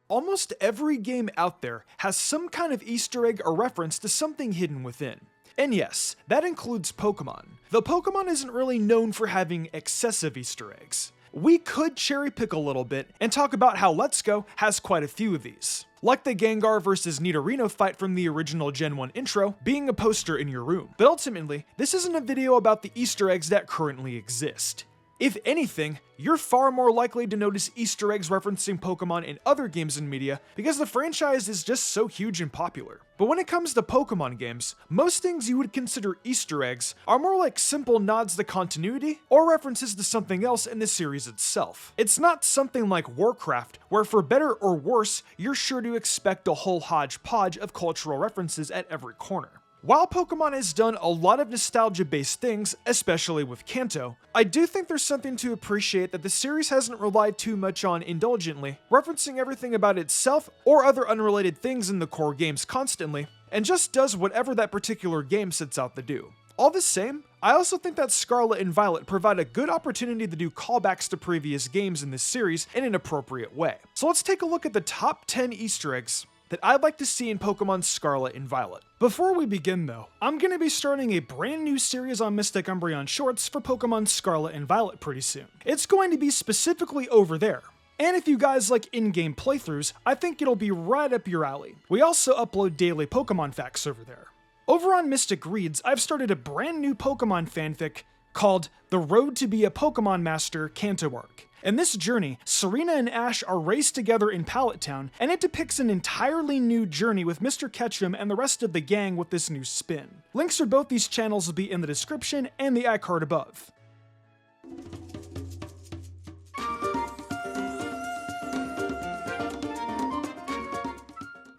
Almost every game out there has some kind of Easter egg or reference to something hidden within. And yes, that includes Pokemon, though Pokemon isn't really known for having excessive Easter eggs. We could cherry pick a little bit and talk about how Let's Go has quite a few of these. Like the Gengar vs Nidorino fight from the original Gen 1 intro being a poster in your room. But ultimately, this isn't a video about the Easter eggs that currently exist. If anything, you're far more likely to notice Easter eggs referencing Pokemon in other games and media because the franchise is just so huge and popular. But when it comes to Pokemon games, most things you would consider Easter eggs are more like simple nods to continuity or references to something else in the series itself. It's not something like Warcraft, where for better or worse, you're sure to expect a whole hodgepodge of cultural references at every corner. While Pokemon has done a lot of nostalgia-based things, especially with Kanto, I do think there's something to appreciate that the series hasn't relied too much on indulgently, referencing everything about itself or other unrelated things in the core games constantly, and just does whatever that particular game sets out to do. All the same, I also think that Scarlet and Violet provide a good opportunity to do callbacks to previous games in this series in an appropriate way. So let's take a look at the top 10 Easter eggs that I'd like to see in Pokemon Scarlet and Violet. Before we begin though, I'm going to be starting a brand new series on Mystic Umbreon Shorts for Pokemon Scarlet and Violet pretty soon. It's going to be specifically over there. And if you guys like in-game playthroughs, I think it'll be right up your alley. We also upload daily Pokemon facts over there. Over on Mystic Reads, I've started a brand new Pokemon fanfic called The Road to be a Pokemon Master Kanto Arc. In this journey, Serena and Ash are raced together in Pallet Town, and it depicts an entirely new journey with Mr. Ketchum and the rest of the gang with this new spin. Links for both these channels will be in the description and the iCard above.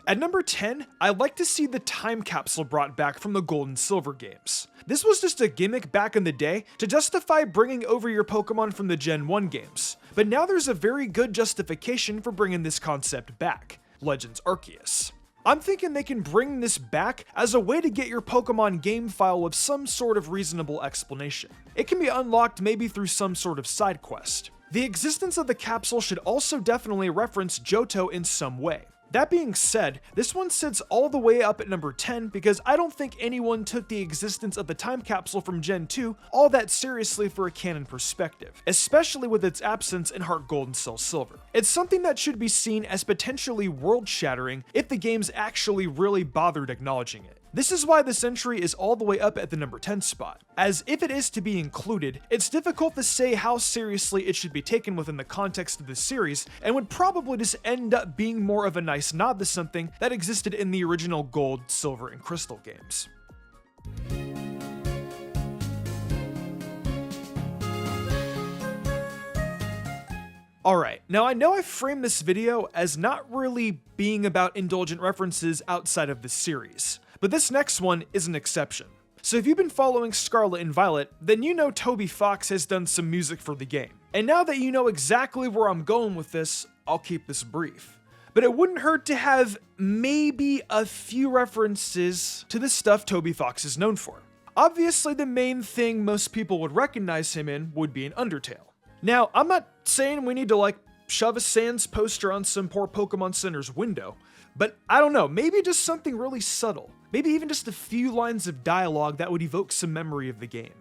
At number 10, I'd like to see the time capsule brought back from the Gold and Silver games. This was just a gimmick back in the day to justify bringing over your Pokemon from the Gen 1 games, but now there's a very good justification for bringing this concept back: Legends Arceus. I'm thinking they can bring this back as a way to get your Pokemon game file with some sort of reasonable explanation. It can be unlocked maybe through some sort of side quest. The existence of the capsule should also definitely reference Johto in some way. That being said, this one sits all the way up at number 10 because I don't think anyone took the existence of the time capsule from Gen 2 all that seriously for a canon perspective, especially with its absence in Heart Gold and Soul Silver. It's something that should be seen as potentially world-shattering if the games actually really bothered acknowledging it. This is why this entry is all the way up at the number 10 spot, as if it is to be included, it's difficult to say how seriously it should be taken within the context of the series, and would probably just end up being more of a nice nod to something that existed in the original Gold, Silver, and Crystal games. Alright, now I know I framed this video as not really being about indulgent references outside of the series, but this next one is an exception. So if you've been following Scarlet and Violet, then you know Toby Fox has done some music for the game. And now that you know exactly where I'm going with this, I'll keep this brief. But it wouldn't hurt to have maybe a few references to the stuff Toby Fox is known for. Obviously, the main thing most people would recognize him in would be an Undertale. Now, I'm not saying we need to shove a Sans poster on some poor Pokemon Center's window, but I don't know, maybe just something really subtle. Maybe even just a few lines of dialogue that would evoke some memory of the game.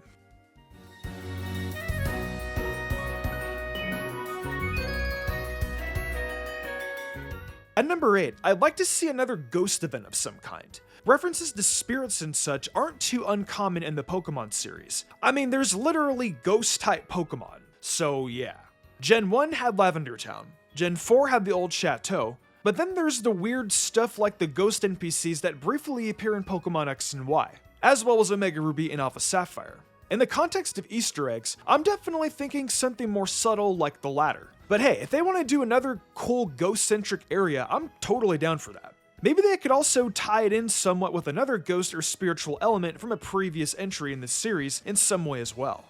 At number 8, I'd like to see another ghost event of some kind. References to spirits and such aren't too uncommon in the Pokemon series. I mean, there's literally ghost-type Pokemon, so yeah. Gen 1 had Lavender Town, Gen 4 had the Old Chateau, but then there's the weird stuff like the ghost NPCs that briefly appear in Pokemon X and Y, as well as Omega Ruby and Alpha Sapphire. In the context of Easter eggs, I'm definitely thinking something more subtle like the latter. But hey, if they want to do another cool ghost-centric area, I'm totally down for that. Maybe they could also tie it in somewhat with another ghost or spiritual element from a previous entry in this series in some way as well.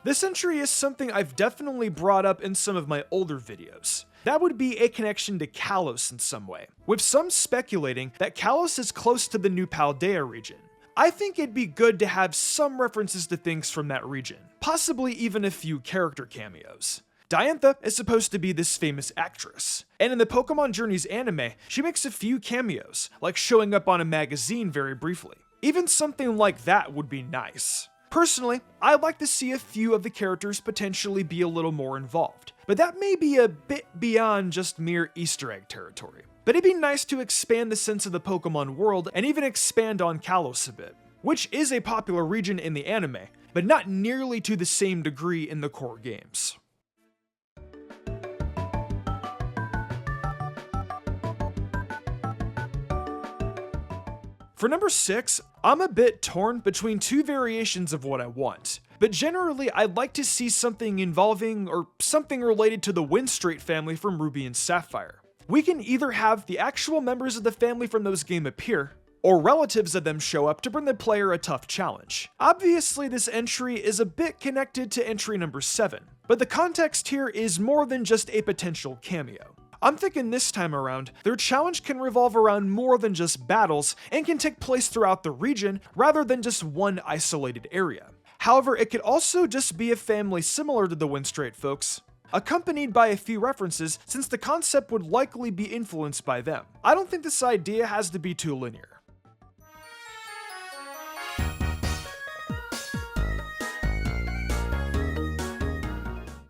This entry is something I've definitely brought up in some of my older videos. That would be a connection to Kalos in some way, with some speculating that Kalos is close to the New Paldea region. I think it'd be good to have some references to things from that region, possibly even a few character cameos. Diantha is supposed to be this famous actress, and in the Pokemon Journeys anime, she makes a few cameos, like showing up on a magazine very briefly. Even something like that would be nice. Personally, I'd like to see a few of the characters potentially be a little more involved, but that may be a bit beyond just mere Easter egg territory. But it'd be nice to expand the sense of the Pokemon world and even expand on Kalos a bit, which is a popular region in the anime, but not nearly to the same degree in the core games. For number 6, I'm a bit torn between two variations of what I want, but generally I'd like to see something involving or something related to the Winstraight family from Ruby and Sapphire. We can either have the actual members of the family from those games appear, or relatives of them show up to bring the player a tough challenge. Obviously this entry is a bit connected to entry number 7, but the context here is more than just a potential cameo. I'm thinking this time around, their challenge can revolve around more than just battles and can take place throughout the region rather than just one isolated area. However, it could also just be a family similar to the Winstraight folks, accompanied by a few references since the concept would likely be influenced by them. I don't think this idea has to be too linear.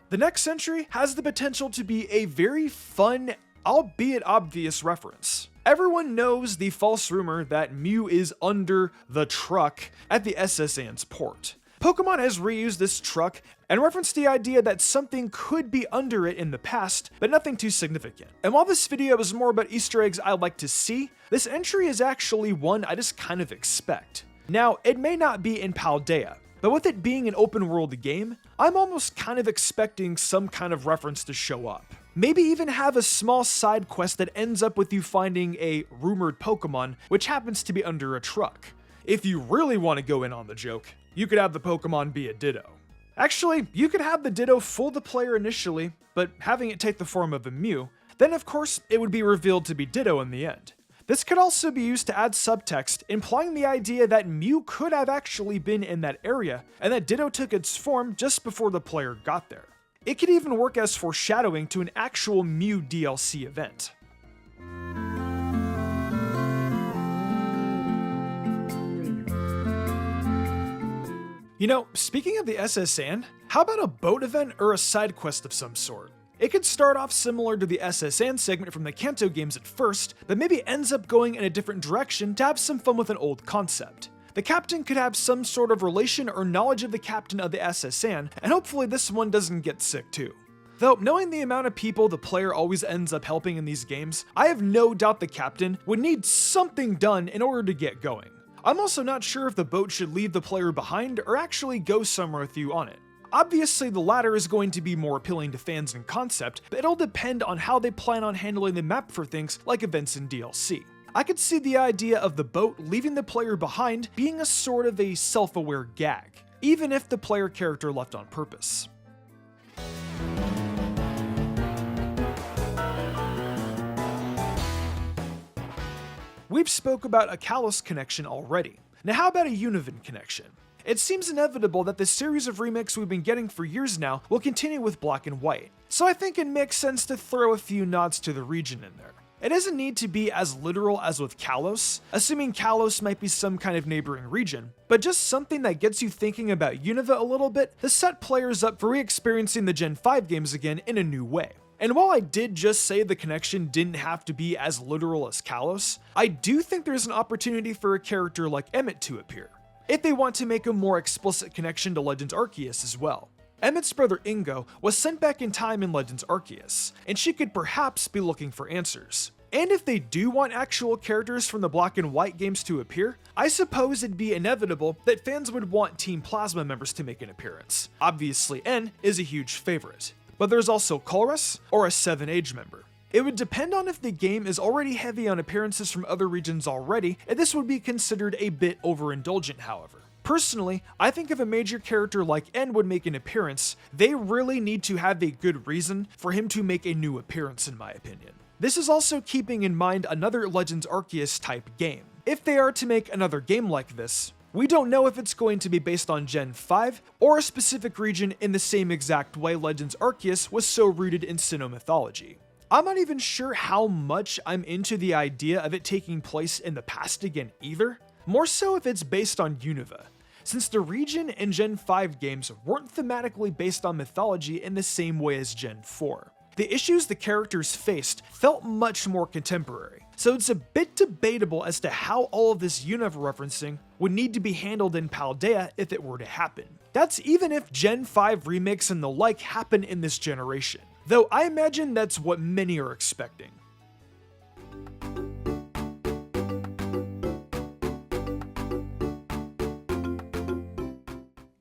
The next entry has the potential to be a very fun, albeit obvious reference. Everyone knows the false rumor that Mew is under the truck at the SS Anne's port. Pokemon has reused this truck and referenced the idea that something could be under it in the past, but nothing too significant. And while this video is more about Easter eggs I like to see, this entry is actually one I just kind of expect. Now, it may not be in Paldea, but with it being an open world game, I'm almost kind of expecting some kind of reference to show up. Maybe even have a small side quest that ends up with you finding a rumored Pokemon which happens to be under a truck. If you really want to go in on the joke, you could have the Pokemon be a Ditto. Actually, you could have the Ditto fool the player initially, but having it take the form of a Mew, then of course it would be revealed to be Ditto in the end. This could also be used to add subtext, implying the idea that Mew could have actually been in that area, and that Ditto took its form just before the player got there. It could even work as foreshadowing to an actual Mew DLC event. You know, speaking of the SS Anne, how about a boat event or a side quest of some sort? It could start off similar to the SS Anne segment from the Kanto games at first, but maybe ends up going in a different direction to have some fun with an old concept. The captain could have some sort of relation or knowledge of the captain of the SS Anne, and hopefully this one doesn't get sick too. Though, knowing the amount of people the player always ends up helping in these games, I have no doubt the captain would need something done in order to get going. I'm also not sure if the boat should leave the player behind or actually go somewhere with you on it. Obviously, the latter is going to be more appealing to fans in concept, but it'll depend on how they plan on handling the map for things like events in DLC. I could see the idea of the boat leaving the player behind being a sort of a self-aware gag, even if the player character left on purpose. We've spoke about a Kalos connection already. Now how about a Univin connection? It seems inevitable that the series of remakes we've been getting for years now will continue with Black and White, so I think it makes sense to throw a few nods to the region in there. It doesn't need to be as literal as with Kalos, assuming Kalos might be some kind of neighboring region, but just something that gets you thinking about Unova a little bit to set players up for re-experiencing the Gen 5 games again in a new way. And while I did just say the connection didn't have to be as literal as Kalos, I do think there's an opportunity for a character like Emmett to appear, if they want to make a more explicit connection to Legends Arceus as well. Emmett's brother Ingo was sent back in time in Legends Arceus, and she could perhaps be looking for answers. And if they do want actual characters from the Black and White games to appear, I suppose it'd be inevitable that fans would want Team Plasma members to make an appearance. Obviously, N is a huge favorite, but there's also Colress or a 7-Age member. It would depend on if the game is already heavy on appearances from other regions already, and this would be considered a bit overindulgent, however. Personally, I think if a major character like N would make an appearance, they really need to have a good reason for him to make a new appearance, in my opinion. This is also keeping in mind another Legends Arceus type game. If they are to make another game like this, We don't know if it's going to be based on Gen 5 or a specific region in the same exact way Legends Arceus was so rooted in Sinnoh mythology. I'm not even sure how much I'm into the idea of it taking place in the past again either, more so if it's based on Unova, since the region in Gen 5 games weren't thematically based on mythology in the same way as Gen 4. The issues the characters faced felt much more contemporary, so it's a bit debatable as to how all of this Unova referencing would need to be handled in Paldea if it were to happen. That's even if Gen 5 remakes and the like happen in this generation, though I imagine that's what many are expecting.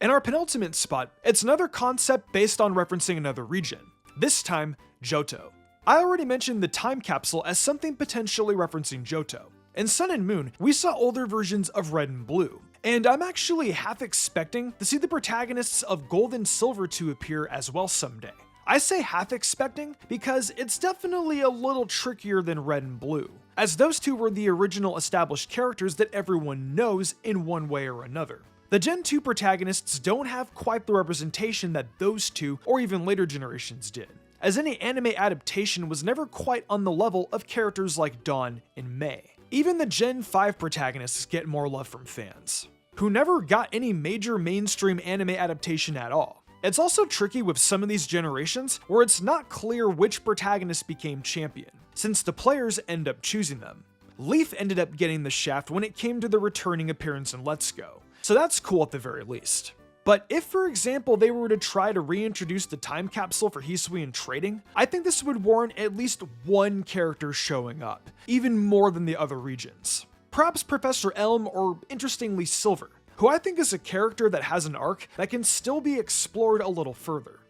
In our penultimate spot, it's another concept based on referencing another region, this time Johto. I already mentioned the time capsule as something potentially referencing Johto. In Sun and Moon, we saw older versions of Red and Blue, and I'm actually half expecting to see the protagonists of Gold and Silver to appear as well someday. I say half expecting because it's definitely a little trickier than Red and Blue, as those two were the original established characters that everyone knows in one way or another. The Gen 2 protagonists don't have quite the representation that those two or even later generations did, as any anime adaptation was never quite on the level of characters like Dawn and Mei. Even the Gen 5 protagonists get more love from fans, who never got any major mainstream anime adaptation at all. It's also tricky with some of these generations where it's not clear which protagonist became champion, since the players end up choosing them. Leaf ended up getting the shaft when it came to the returning appearance in Let's Go, so that's cool at the very least. But if, for example, they were to try to reintroduce the time capsule for Hisui and trading, I think this would warrant at least one character showing up, even more than the other regions. Perhaps Professor Elm or, interestingly, Silver, who I think is a character that has an arc that can still be explored a little further.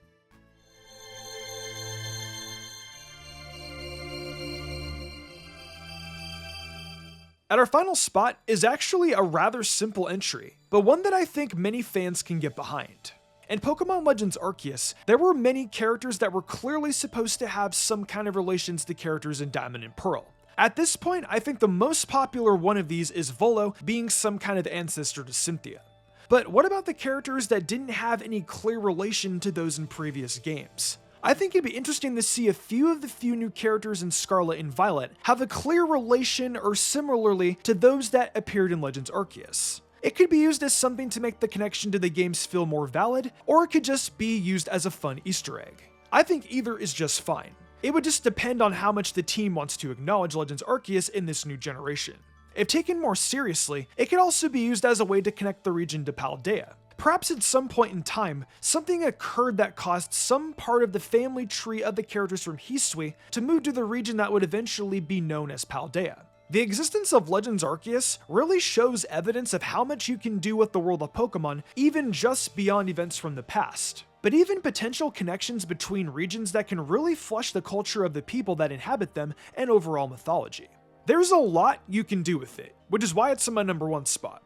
At our final spot is actually a rather simple entry, but one that I think many fans can get behind. In Pokemon Legends Arceus, there were many characters that were clearly supposed to have some kind of relations to characters in Diamond and Pearl. At this point, I think the most popular one of these is Volo being some kind of ancestor to Cynthia. But what about the characters that didn't have any clear relation to those in previous games? I think it'd be interesting to see a few of the new characters in Scarlet and Violet have a clear relation or similarly to those that appeared in Legends Arceus. It could be used as something to make the connection to the games feel more valid, or it could just be used as a fun Easter egg. I think either is just fine. It would just depend on how much the team wants to acknowledge Legends Arceus in this new generation. If taken more seriously, it could also be used as a way to connect the region to Paldea. Perhaps at some point in time, something occurred that caused some part of the family tree of the characters from Hisui to move to the region that would eventually be known as Paldea. The existence of Legends Arceus really shows evidence of how much you can do with the world of Pokemon, even just beyond events from the past. But even potential connections between regions that can really flesh the culture of the people that inhabit them and overall mythology. There's a lot you can do with it, which is why it's in my number 1 spot.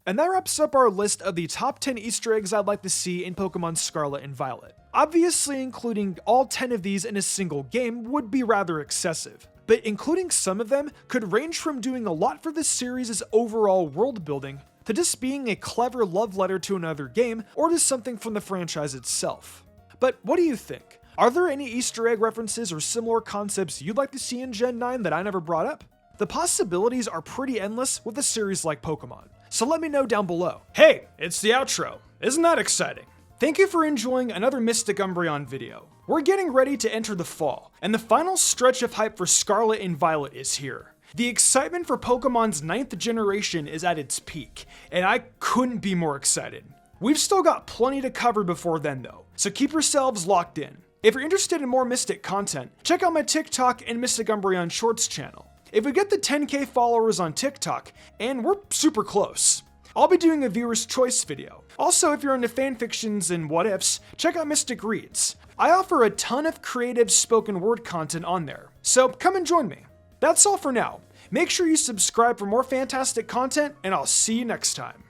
And that wraps up our list of the top 10 Easter eggs I'd like to see in Pokemon Scarlet and Violet. Obviously, including all 10 of these in a single game would be rather excessive, but including some of them could range from doing a lot for the series' overall world building to just being a clever love letter to another game or to something from the franchise itself. But what do you think? Are there any Easter egg references or similar concepts you'd like to see in Gen 9 that I never brought up? The possibilities are pretty endless with a series like Pokemon, so let me know down below. Hey, it's the outro. Isn't that exciting? Thank you for enjoying another Mystic Umbreon video. We're getting ready to enter the fall, and the final stretch of hype for Scarlet and Violet is here. The excitement for Pokemon's 9th generation is at its peak, and I couldn't be more excited. We've still got plenty to cover before then though, so keep yourselves locked in. If you're interested in more Mystic content, check out my TikTok and Mystic Umbreon Shorts channel. If we get the 10k followers on TikTok, and we're super close, I'll be doing a viewer's choice video. Also, if you're into fanfictions and what ifs, check out Mystic Reads. I offer a ton of creative spoken word content on there, so come and join me. That's all for now. Make sure you subscribe for more fantastic content, and I'll see you next time.